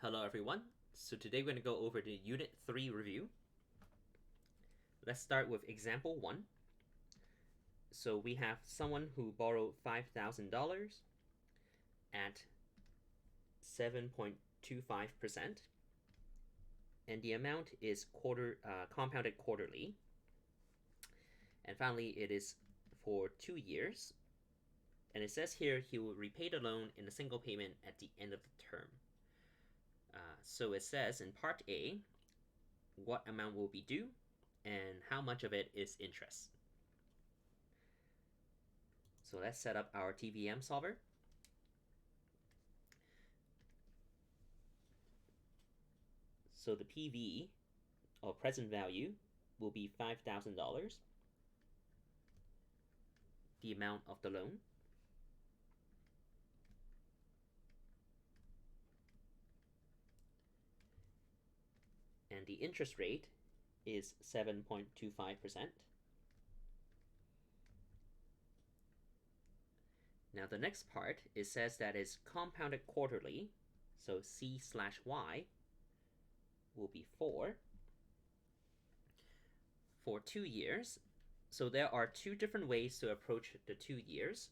Hello everyone. So today we're going to go over the Unit 3 review. Let's start with example 1. So we have someone who borrowed $5,000 at 7.25%, and the amount is compounded quarterly. And finally, it is for 2 years. And it says here he will repay the loan in a single payment at the end of the term. So it says in part A, what amount will be due and how much of it is interest. So let's set up our Tvm solver. So the PV, or present value, will be $5,000, the amount of the loan. And the interest rate is 7.25%. Now the next part, it says that it's compounded quarterly, so C/Y will be 4 for 2 years. So there are two different ways to approach the 2 years.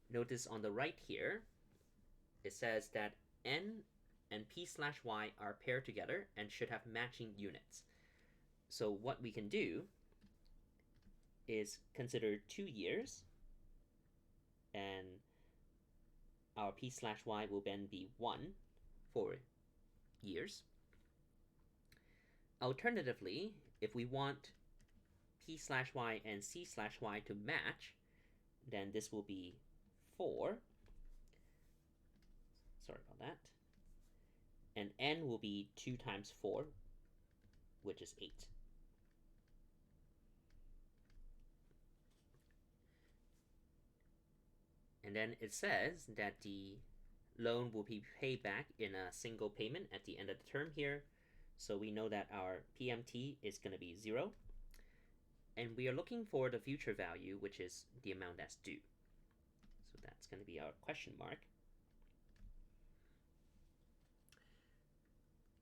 Notice on the right here, it says that N and P/Y are paired together and should have matching units. So what we can do is consider 2 years, and our P/Y will then be 1 for years. Alternatively, if we want P/Y and C/Y to match, then this will be 4. Sorry about that. And N will be 2 times 4, which is 8. And then it says that the loan will be paid back in a single payment at the end of the term here. So we know that our PMT is going to be 0. And we are looking for the future value, which is the amount that's due. So that's going to be our question mark.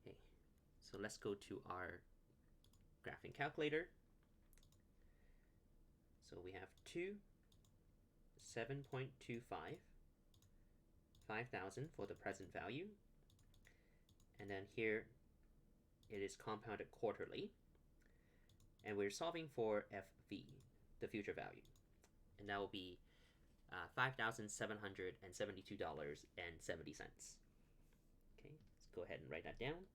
Okay, so let's go to our graphing calculator. So we have 7.25, 5,000 for the present value. And then here it is compounded quarterly. And we're solving for FV, the future value. And that will be $5,772.70. Okay, let's go ahead and write that down.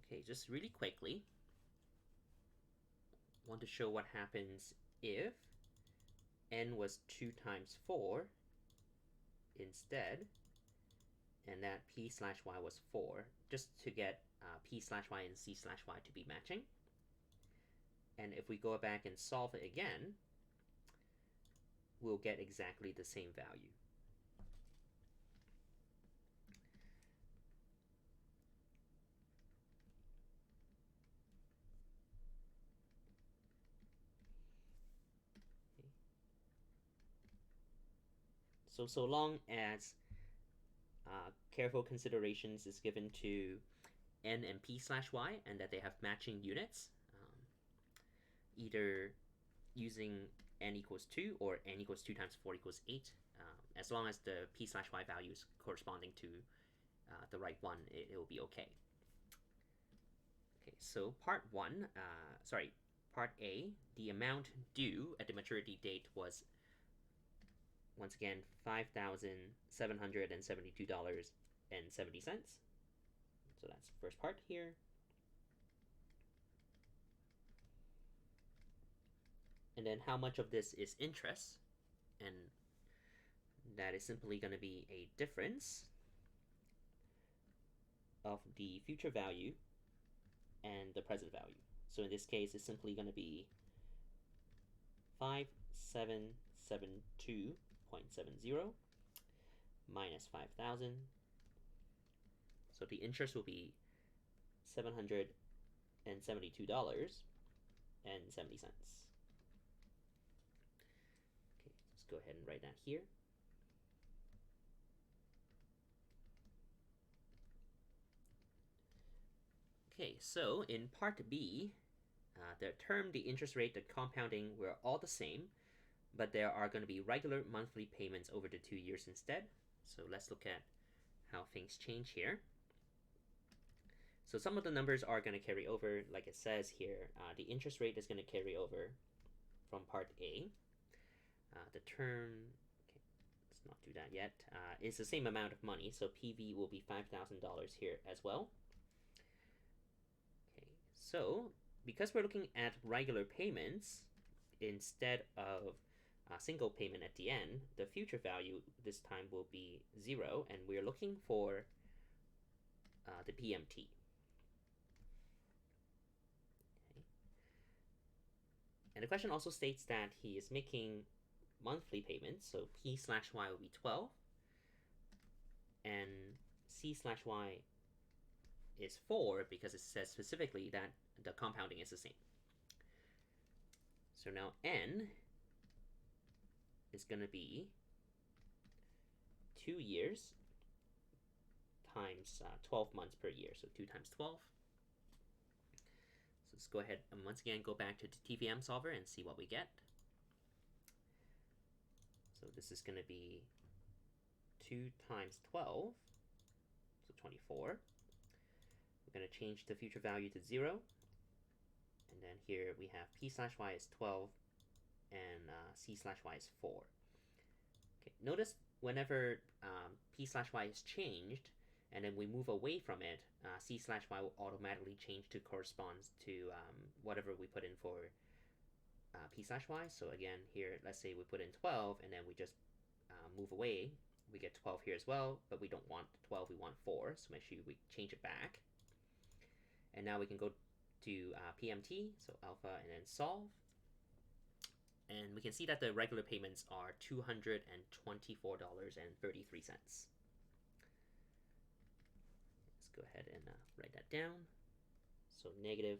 Okay, just really quickly, want to show what happens if N was 2 times 4 instead, and that P/Y was 4, just to get P/Y and C/Y to be matching. And if we go back and solve it again, we'll get exactly the same value. So long as careful considerations is given to N and P/Y and that they have matching units, either using N equals 2 or N equals 2 times 4 equals 8, as long as the P/Y value is corresponding to the right one, it will be okay. Okay, so part A, the amount due at the maturity date was, once again, $5,772.70. So that's the first part here. And then how much of this is interest? And that is simply going to be a difference of the future value and the present value. So in this case, it's simply going to be 5,772.70 minus 5,000. So the interest will be $772 $172.70. Okay, let's go ahead and write that here. Okay, so in part B, the term, the interest rate, the compounding were all the same, but there are going to be regular monthly payments over the 2 years instead. So let's look at how things change here. So some of the numbers are going to carry over, like it says here. The interest rate is going to carry over from part A. The term, okay, let's not do that yet, is the same amount of money, so PV will be $5,000 here as well. Okay, so because we're looking at regular payments instead of a single payment at the end, the future value this time will be 0, and we're looking for the PMT. Okay. And the question also states that he is making monthly payments, so P/Y will be 12, and C/Y is 4 because it says specifically that the compounding is the same. So now N is going to be 2 years times 12 months per year, so 2 times 12. So let's go ahead and once again go back to the Tvm Solver and see what we get. So this is going to be 2 times 12, so 24. We're going to change the future value to 0. And then here we have P/Y is 12 and C/Y is 4. Okay, notice whenever P/Y is changed and then we move away from it, C/Y will automatically change to correspond to whatever we put in for P/Y. So again, here, let's say we put in 12 and then we just move away. We get 12 here as well, but we don't want 12, we want 4. So make sure we change it back. And now we can go to PMT, so alpha, and then solve. And we can see that the regular payments are $224.33. Let's go ahead and write that down. So negative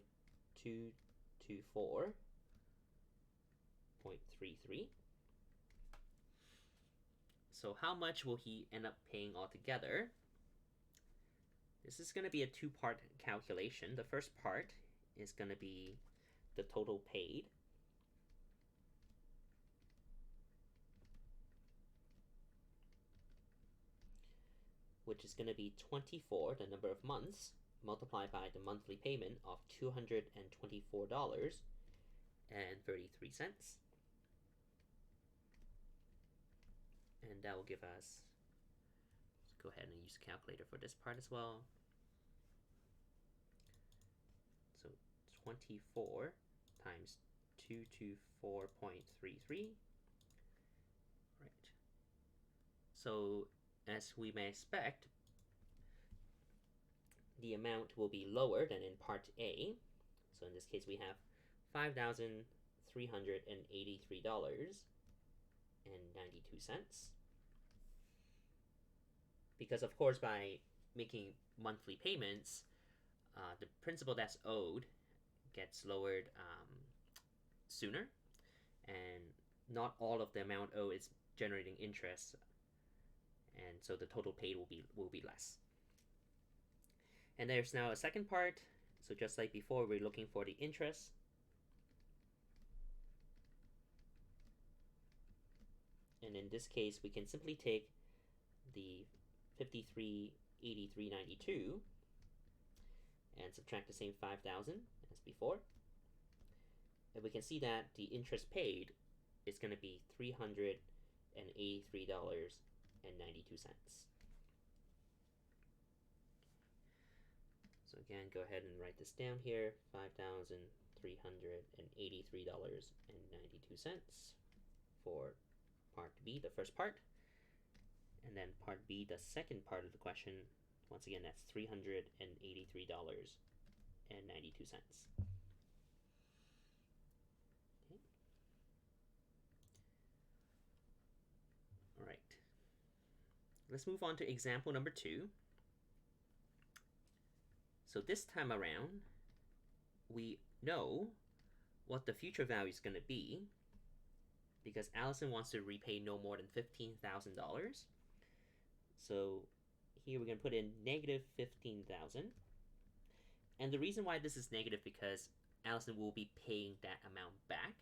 224.33. So how much will he end up paying altogether? This is going to be a two-part calculation. The first part is going to be the total paid. Which is going to be 24, the number of months, multiplied by the monthly payment of $224.33. And that will give us, let's go ahead and use a calculator for this part as well. So 24 times 224.33. Right. So as we may expect, the amount will be lower than in part A. So in this case, we have $5,383.92. Because of course, by making monthly payments, the principal that's owed gets lowered sooner, and not all of the amount owed is generating interest, and so the total paid will be less. And there's now a second part. So just like before, we're looking for the interest. And in this case, we can simply take the 5383.92 and subtract the same 5,000 as before. And we can see that the interest paid is going to be $383.92. So again, go ahead and write this down here, $5,383.92 for part B, the first part. And then part B, the second part of the question, once again, that's $383.92. Okay. All right. Let's move on to example number 2. So this time around, we know what the future value is going to be because Allison wants to repay no more than $15,000. So here we're going to put in negative 15,000. And the reason why this is negative because Allison will be paying that amount back.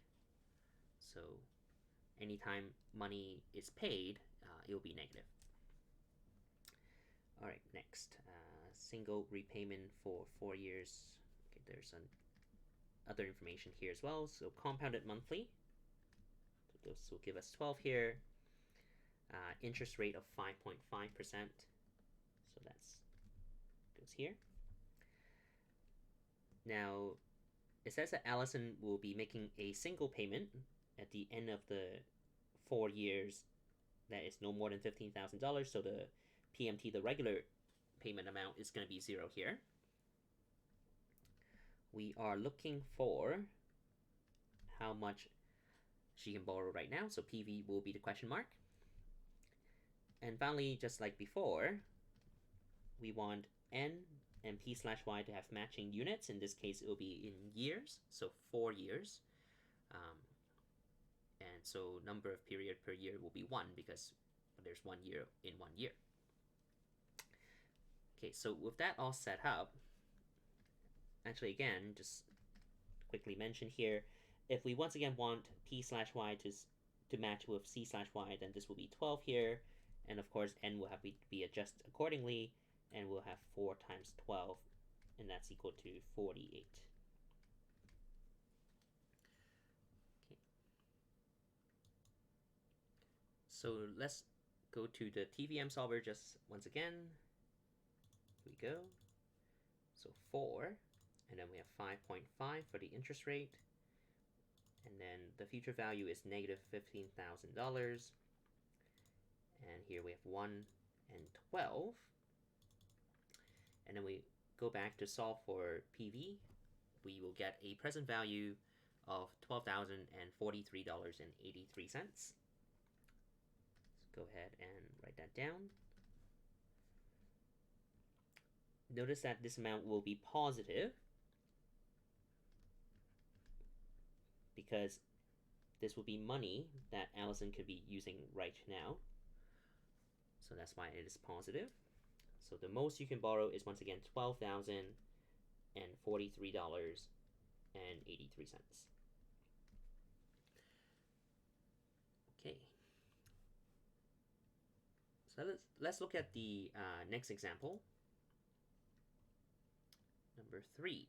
So anytime money is paid, it will be negative. All right, next. Single repayment for 4 years. Okay, there's some other information here as well. So compounded monthly. So this will give us 12 here. Interest rate of 5.5%. So that's goes here. Now, it says that Allison will be making a single payment at the end of the 4 years that is no more than $15,000. So the PMT, the regular payment amount, is going to be 0 here. We are looking for how much she can borrow right now. So PV will be the question mark. And finally, just like before, we want N and P/Y to have matching units. In this case, it will be in years, so 4 years. And so number of period per year will be 1 because there's 1 year in 1 year. Okay, so with that all set up, actually again, just quickly mention here, if we once again want P/Y to match with C/Y, then this will be 12 here. And of course, N will have to be adjusted accordingly, and we'll have 4 times 12, and that's equal to 48. Okay. So let's go to the TVM solver just once again. Here we go. So 4, and then we have 5.5 for the interest rate, and then the future value is negative $15,000. And here we have 1 and 12. And then we go back to solve for PV. We will get a present value of $12,043.83. Let's go ahead and write that down. Notice that this amount will be positive because this will be money that Allison could be using right now. So that's why it is positive. So the most you can borrow is once again $12,043.83. Okay. So let's look at the next example. Number 3.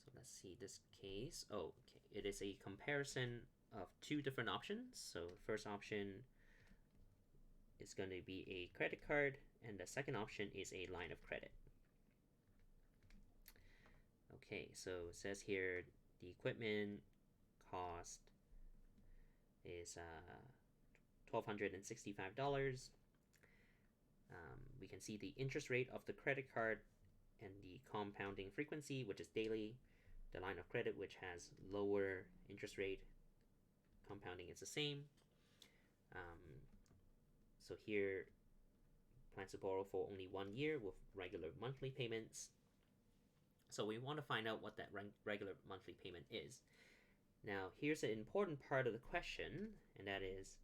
So let's see this case. Oh, okay. It is a comparison of 2 different options. So the first option is going to be a credit card, and the second option is a line of credit. Okay, so it says here the equipment cost is $1,265. We can see the interest rate of the credit card and the compounding frequency, which is daily. The line of credit, which has lower interest rate, compounding is the same. So here, plans to borrow for only 1 year with regular monthly payments. So we want to find out what that regular monthly payment is. Now, here's an important part of the question, and that is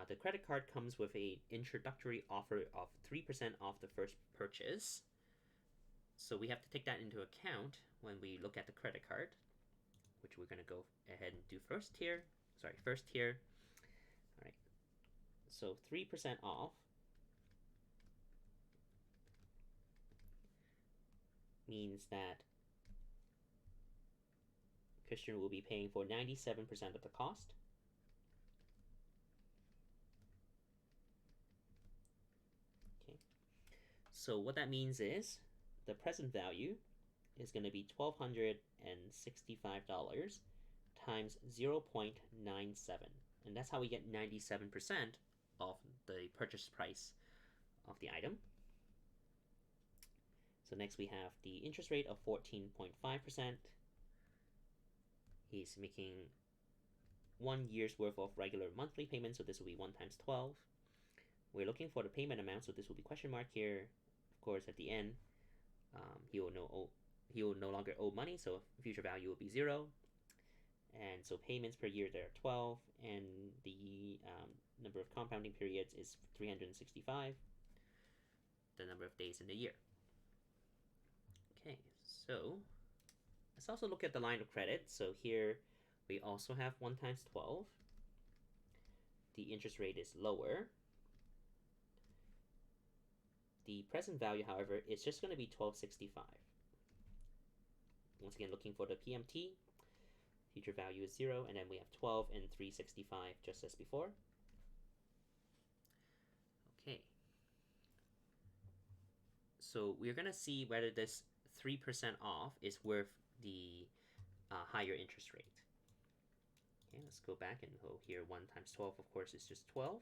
the credit card comes with an introductory offer of 3% off the first purchase. So we have to take that into account when we look at the credit card, which we're going to go ahead and do first here. All right. So 3% off means that Christian will be paying for 97% of the cost. Okay. So what that means is the present value is going to be $1,265 times 0.97. And that's how we get 97% of the purchase price of the item. So next we have the interest rate of 14.5%. He's making 1 year's worth of regular monthly payments, so this will be 1 times 12. We're looking for the payment amount, so this will be question mark here. Of course, at the end, he will know he will no longer owe money, so future value will be 0. And so payments per year there are 12, and the number of compounding periods is 365, the number of days in the year. Okay, so let's also look at the line of credit. So here we also have 1 times 12. The interest rate is lower. The present value, however, is just going to be 1265. Once again, looking for the PMT. Future value is 0, and then we have 12 and 365 just as before. Okay. So we're going to see whether this 3% off is worth the higher interest rate. Okay, let's go back and go here. 1 times 12, of course, is just 12.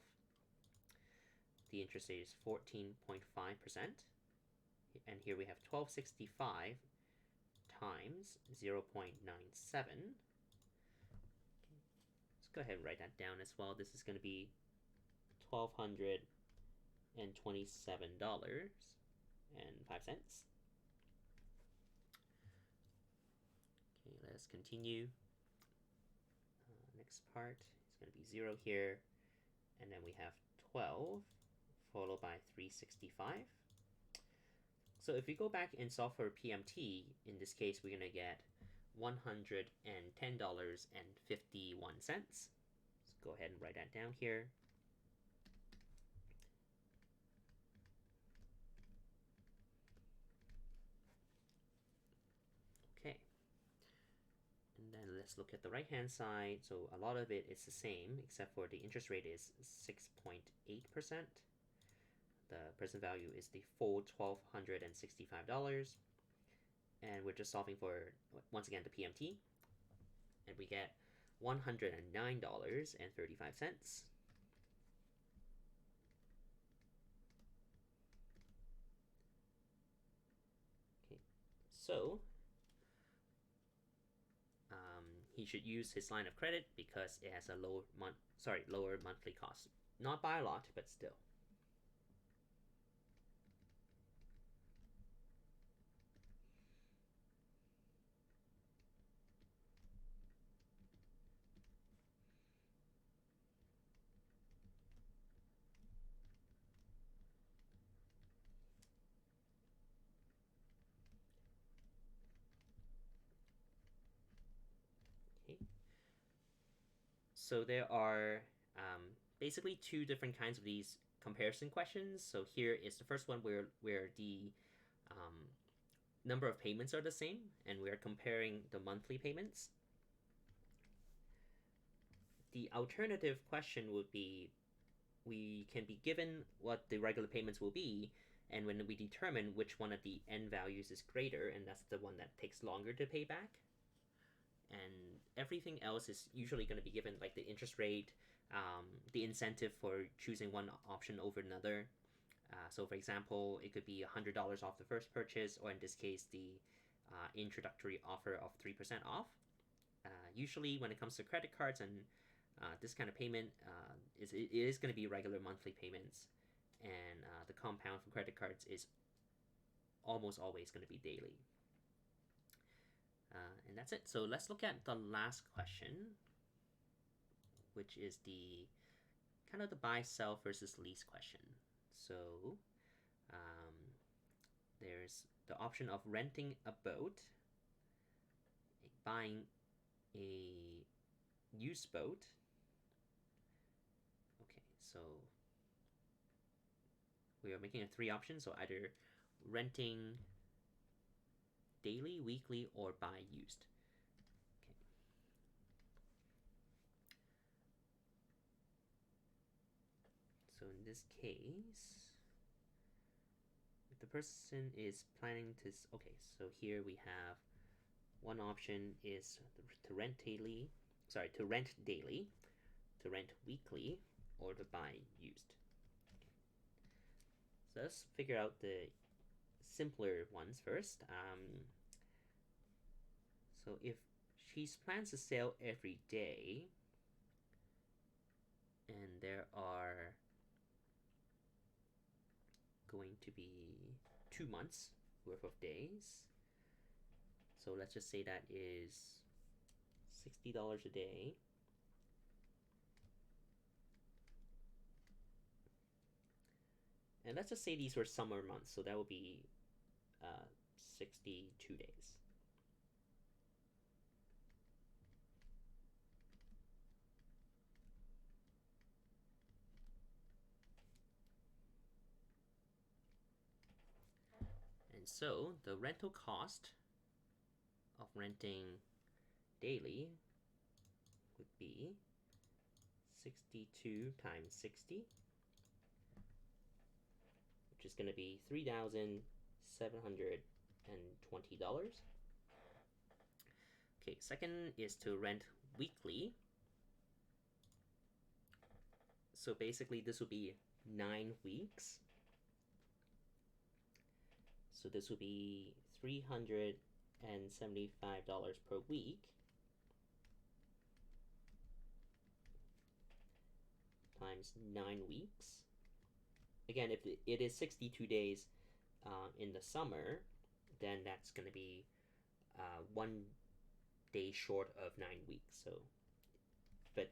The interest rate is 14.5%. And here we have 1265 times 0.97. Let's go ahead and write that down as well. This is going to be $1,227.05. Okay, let's continue. Next part is going to be 0 here, and then we have 12 followed by 365. So if we go back and solve for PMT, in this case we're going to get $110.51. Let's go ahead and write that down here. Okay. And then let's look at the right hand side. So a lot of it is the same, except for the interest rate is 6.8%. The present value is the full $1,265. And we're just solving for, once again, the PMT. And we get $109.35. Okay, so he should use his line of credit because it has a lower monthly cost. Not by a lot, but still. So there are basically 2 different kinds of these comparison questions. So here is the first one where the number of payments are the same, and we're comparing the monthly payments. The alternative question would be, we can be given what the regular payments will be, and when we determine which one of the n values is greater, and that's the one that takes longer to pay back. And everything else is usually going to be given, like the interest rate, the incentive for choosing one option over another. So for example, it could be $100 off the first purchase, or in this case, the introductory offer of 3% off. Usually when it comes to credit cards and this kind of payment, it is going to be regular monthly payments, and the compound for credit cards is almost always going to be daily. And that's it. So let's look at the last question, which is the kind of the buy, sell versus lease question. So there's the option of renting a boat, buying a used boat. Okay, so we are making 3 options, so either renting daily, weekly, or buy used. Okay. So in this case, if the person is planning to, okay, so here we have one option is to rent daily, to rent weekly, or to buy used. Okay. So let's figure out the simpler ones first. So if she plans to sail every day, and there are going to be 2 months worth of days, So let's just say that is $60 a day. And let's just say these were summer months, so that would be 62 days. And so the rental cost of renting daily would be 62 times 60, which is going to be $3,720. Okay, second is to rent weekly. So basically this would be 9 weeks. So this would be $375 per week times 9 weeks. Again, if it is 62 days in the summer, then that's going to be 1 day short of 9 weeks. So, but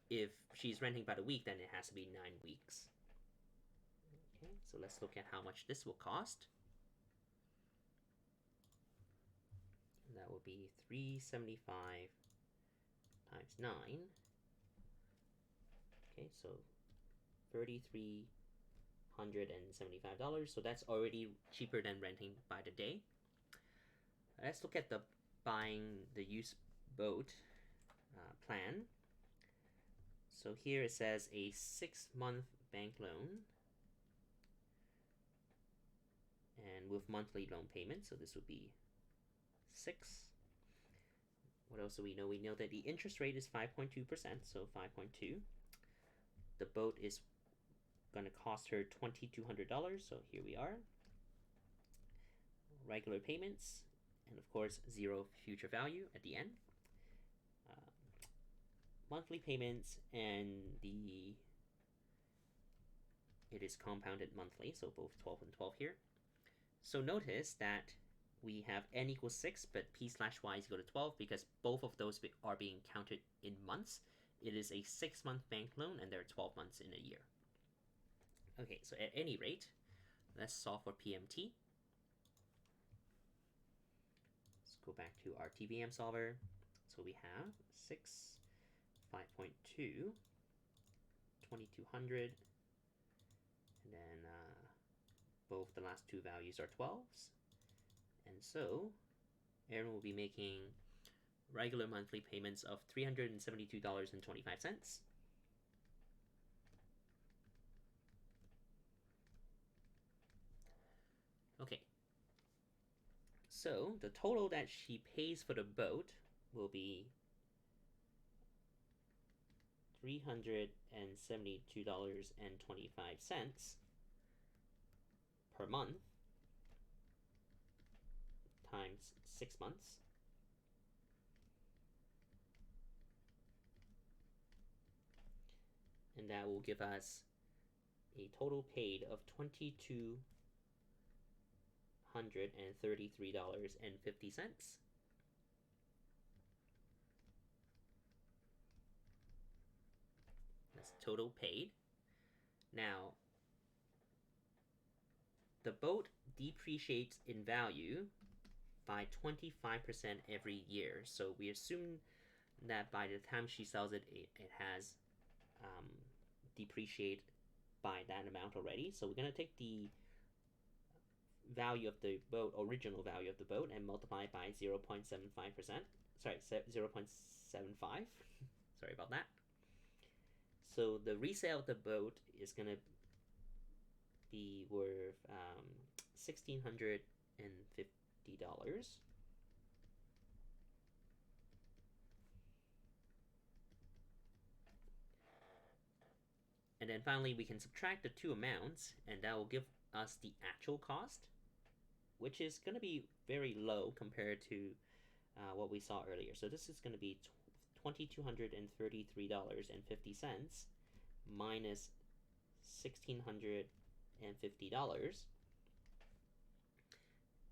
if she's renting by the week, then it has to be 9 weeks. Okay, so let's look at how much this will cost. And that would be $375 times 9. Okay, so $3,375. So that's already cheaper than renting by the day. Let's look at the buying the used boat plan. So here it says a 6-month bank loan and with monthly loan payment. So this would be 6. What else do we know? We know that the interest rate is 5.2%, so 5.2. The boat is going to cost her $2,200, so here we are. Regular payments, and of course 0 future value at the end. Monthly payments, and it is compounded monthly, so both 12 and 12 here. So notice that we have n equals 6, but p/y is equal to 12 because both of those are being counted in months. It is a 6-month bank loan, and there are 12 months in a year. Okay, so at any rate, let's solve for PMT. Let's go back to our Tvm solver. So we have 6, 5.2, 2,200, and then both the last two values are 12s. And so Erin will be making regular monthly payments of $372.25. Okay, so the total that she pays for the boat will be $372.25 per month times 6 months. And that will give us a total paid of $2,233.50. That's total paid. Now, the boat depreciates in value by 25% every year. So we assume that by the time she sells it, it has depreciated by that amount already. So we're going to take the value of the boat, original value of the boat, and multiply it by 0.75%. Sorry, 0.75. Sorry about that. So the resale of the boat is going to be worth $1,650. And then finally, we can subtract the two amounts, and that will give us the actual cost, which is going to be very low compared to what we saw earlier. So this is going to be $2,233.50 minus $1,650,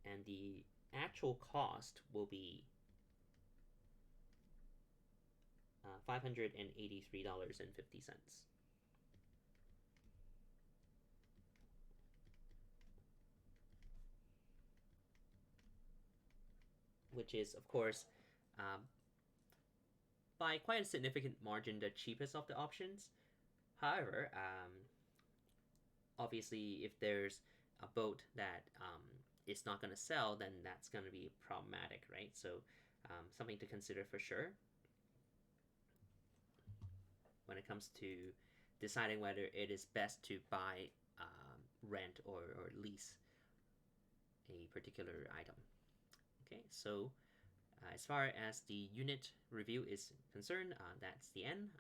and the actual cost will be $583.50. Which is, of course, um, by quite a significant margin, the cheapest of the options. However, obviously, if there's a boat that is not going to sell, then that's going to be problematic, right? So, something to consider for sure when it comes to deciding whether it is best to buy, rent, or lease a particular item. Okay, so as far as the unit review is concerned, that's the end.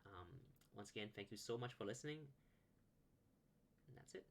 Once again, thank you so much for listening. And that's it.